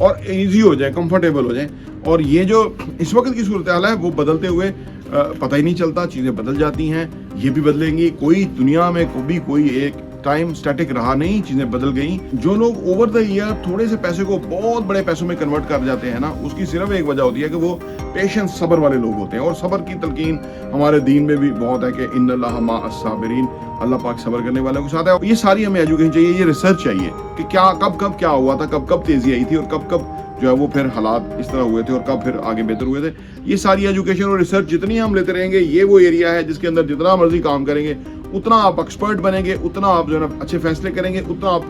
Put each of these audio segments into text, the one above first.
اور ایزی ہو جائے, کمفرٹیبل ہو جائیں. اور یہ جو اس وقت کی صورتحال ہے وہ بدلتے ہوئے پتہ ہی نہیں چلتا, چیزیں بدل جاتی ہیں, یہ بھی بدلیں گی. کوئی دنیا میں کبھی کوئی ایک ٹائم سٹیٹک رہا نہیں, چیزیں بدل گئیں. جو لوگ اوور دا ایئر تھوڑے سے پیسے کو بہت بڑے پیسوں میں کنورٹ کر جاتے ہیں نا, اس کی صرف ایک وجہ ہوتی ہے کہ وہ پیشنس, صبر والے لوگ ہوتے ہیں. اور صبر کی تلقین ہمارے دین میں بھی بہت ہے کہ ان اللہ مع الصابرین, اللہ پاک صبر کرنے والوں کے ساتھ ہے. یہ ساری ہمیں ایجوکیشن چاہیے, یہ ریسرچ چاہیے کہ کیا کب کیا ہوا تھا, کب تیزی آئی تھی, اور کب جو ہے وہ پھر حالات اس طرح ہوئے تھے, اور کب پھر آگے بہتر ہوئے تھے. یہ ساری ایجوکیشن اور ریسرچ جتنی ہم لیتے رہیں گے, یہ وہ ایریا ہے جس کے اندر جتنا مرضی کام کریں گے اتنا آپ ایکسپرٹ بنیں گے, اتنا آپ جو ہے نا اچھے فیصلے کریں گے, اتنا آپ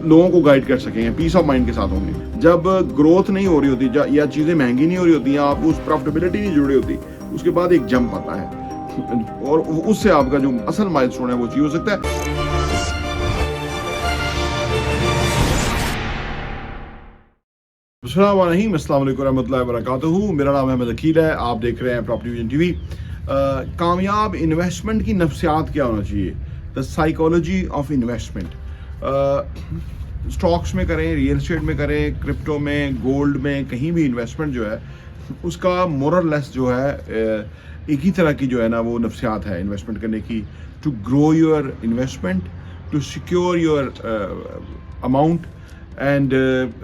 لوگوں کو گائیڈ کر سکیں گے, پیس آف مائنڈ کے ساتھ ہوں گے. جب گروتھ نہیں ہو رہی ہوتی یا چیزیں مہنگی نہیں ہو رہی ہوتی ہیں, آپ اس پروفٹیبلٹی نہیں جڑی ہوتی, اس کے بعد ایک جمپ آتا ہے اور اس سے آپ کا جو اصل مائلسٹون ہے وہ چیز ہو سکتا ہے. السلام علیکم ورحمۃ اللہ وبرکاتہ. میرا نام احمد عقیل ہے, آپ دیکھ رہے ہیں پراپرٹی ویژن ٹی وی. کامیاب انویسٹمنٹ کی نفسیات کیا ہونا چاہیے, the psychology of investment. Stocks میں کریں, ریئل اسٹیٹ میں کریں, کرپٹو میں, گولڈ میں, کہیں بھی انویسٹمنٹ جو ہے اس کا مور اور لیس جو ہے ایک ہی طرح کی جو ہے نا وہ نفسیات ہے انویسٹمنٹ کرنے کی. To grow your investment, to secure your amount and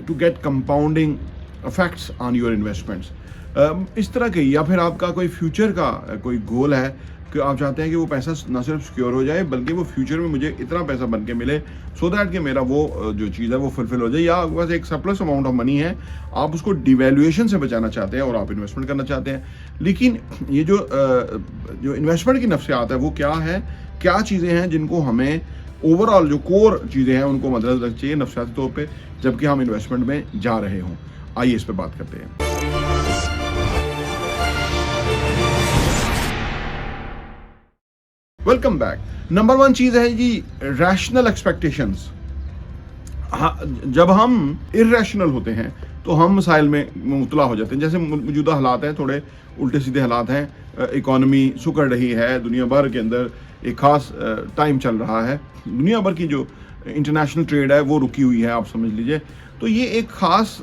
to get compounding effects on your investments. اس طرح کے, یا پھر آپ کا کوئی فیوچر کا کوئی گول ہے کہ آپ چاہتے ہیں کہ وہ پیسہ نہ صرف سیکیور ہو جائے بلکہ وہ فیوچر میں مجھے اتنا پیسہ بن کے ملے سو دیٹ کہ میرا وہ جو چیز ہے وہ فلفل ہو جائے, یا بس ایک سرپلس اماؤنٹ آف منی ہے, آپ اس کو ڈیویلویشن سے بچانا چاہتے ہیں اور آپ انویسٹمنٹ کرنا چاہتے ہیں. لیکن یہ جو انویسٹمنٹ کی نفسیات ہے وہ کیا ہے, کیا چیزیں ہیں جن کو ہمیں اوور آل جو کور چیزیں ہیں ان کو مد نظر رکھنا چاہیے نفسیاتی طور پہ جبکہ ہم انویسٹمنٹ میں جا رہے ہوں. آئیے اس پہ بات کرتے ہیں. Welcome back. نمبر 1 چیز ہے جی ریشنل ایکسپیکٹیشنز. جب ہم ارریشنل ہوتے ہیں تو ہم مسائل میں مبتلا ہو جاتے ہیں. جیسے موجودہ حالات ہیں تھوڑے الٹے سیدھے حالات ہیں, اکانومی سکڑ رہی ہے, دنیا بھر کے اندر ایک خاص ٹائم چل رہا ہے, دنیا بھر کی جو انٹرنیشنل ٹریڈ ہے وہ رکی ہوئی ہے, آپ سمجھ لیجئے. تو یہ ایک خاص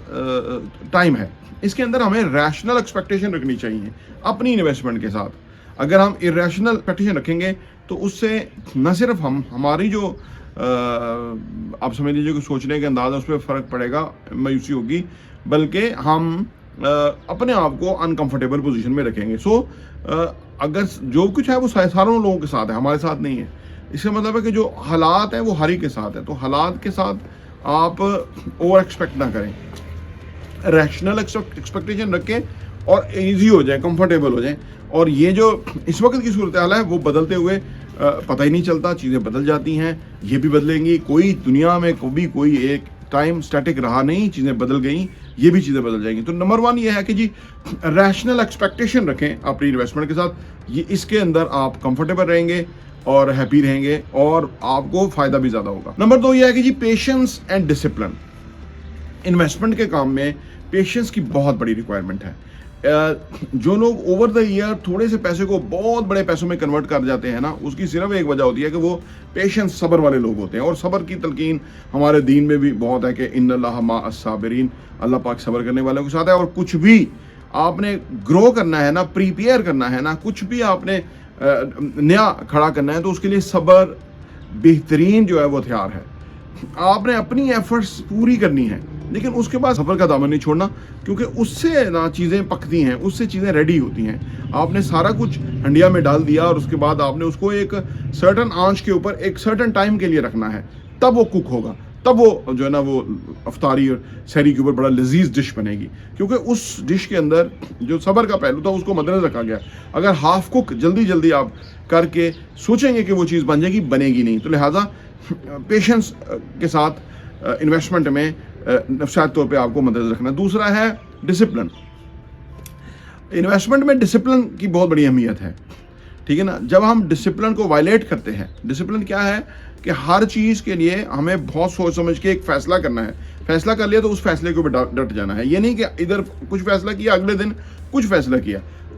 ٹائم ہے, اس کے اندر ہمیں ریشنل ایکسپیکٹیشن رکھنی چاہیے اپنی انویسٹمنٹ کے ساتھ. اگر ہم ارریشنل ایکسپیکٹیشن رکھیں گے تو اس سے نہ صرف ہماری جو آپ سمجھ لیجیے کہ سوچنے کا انداز ہے اس پہ فرق پڑے گا, مایوسی ہوگی, بلکہ ہم اپنے آپ کو انکمفرٹیبل پوزیشن میں رکھیں گے. سو اگر جو کچھ ہے وہ ساروں لوگوں کے ساتھ ہے, ہمارے ساتھ نہیں ہے. اس کا مطلب ہے کہ جو حالات ہیں وہ ہر ہی کے ساتھ ہے, تو حالات کے ساتھ آپ اوور ایکسپیکٹ نہ کریں, ریشنل ایکسپیکٹیشن رکھیں اور ایزی ہو جائیں, کمفرٹیبل ہو جائیں. اور یہ جو اس وقت کی صورتحال ہے وہ بدلتے ہوئے پتہ ہی نہیں چلتا, چیزیں بدل جاتی ہیں, یہ بھی بدلیں گی. کوئی دنیا میں کبھی کوئی ایک ٹائم سٹیٹک رہا نہیں, چیزیں بدل گئیں, یہ بھی چیزیں بدل جائیں گی. تو نمبر 1 یہ ہے کہ جی ریشنل ایکسپیکٹیشن رکھیں اپنی انویسٹمنٹ کے ساتھ. یہ اس کے اندر آپ کمفرٹیبل رہیں گے اور ہیپی رہیں گے اور آپ کو فائدہ بھی زیادہ ہوگا. نمبر 2 یہ ہے کہ جی پیشنس اینڈ ڈسپلن. انویسٹمنٹ کے کام میں پیشنس کی بہت بڑی ریکوائرمنٹ ہے. جو لوگ اوور دا ایئر تھوڑے سے پیسے کو بہت بڑے پیسوں میں کنورٹ کر جاتے ہیں نا, اس کی صرف ایک وجہ ہوتی ہے کہ وہ پیشنس, صبر والے لوگ ہوتے ہیں. اور صبر کی تلقین ہمارے دین میں بھی بہت ہے کہ ان اللہ مع الصابرین, اللہ پاک صبر کرنے والوں کے ساتھ ہے. اور کچھ بھی آپ نے گرو کرنا ہے نا, پریپیئر کرنا ہے نا, کچھ بھی آپ نے نیا کھڑا کرنا ہے تو اس کے لیے صبر بہترین جو ہے وہ ہتھیار ہے. آپ نے اپنی ایفرٹس پوری کرنی ہے لیکن اس کے بعد صبر کا دامن نہیں چھوڑنا, کیونکہ اس سے نا چیزیں پکتی ہیں, اس سے چیزیں ریڈی ہوتی ہیں. آپ نے سارا کچھ ہنڈیا میں ڈال دیا اور اس کے بعد آپ نے اس کو ایک سرٹن آنچ کے اوپر ایک سرٹن ٹائم کے لیے رکھنا ہے, تب وہ کوک ہوگا, تب وہ جو ہے نا وہ افطاری اور سحری کے اوپر بڑا لذیذ ڈش بنے گی. کیونکہ اس ڈش کے اندر جو صبر کا پہلو تھا اس کو مد نظر رکھا گیا. اگر ہاف کوک جلدی آپ کر کے سوچیں گے کہ وہ چیز بن جائے گی, بنے گی نہیں. تو لہٰذا پیشنس کے ساتھ انویسٹمنٹ میں نفسیاتی طور پہ آپ کو مد نظر رکھنا. دوسرا ہے ڈسپلن. انویسٹمنٹ میں ڈسپلن کی بہت بڑی اہمیت ہے, ٹھیک ہے نا. جب ہم ڈسپلن کو وائلیٹ کرتے ہیں, ڈسپلن کیا ہے کہ ہر چیز کے لیے ہمیں بہت سوچ سمجھ کے ایک فیصلہ کرنا ہے. فیصلہ کر لیا تو اس فیصلے کے اوپر ڈٹ جانا ہے. یہ نہیں کہ ادھر کچھ فیصلہ کیا اگلے دن کچھ فیصلہ کیا.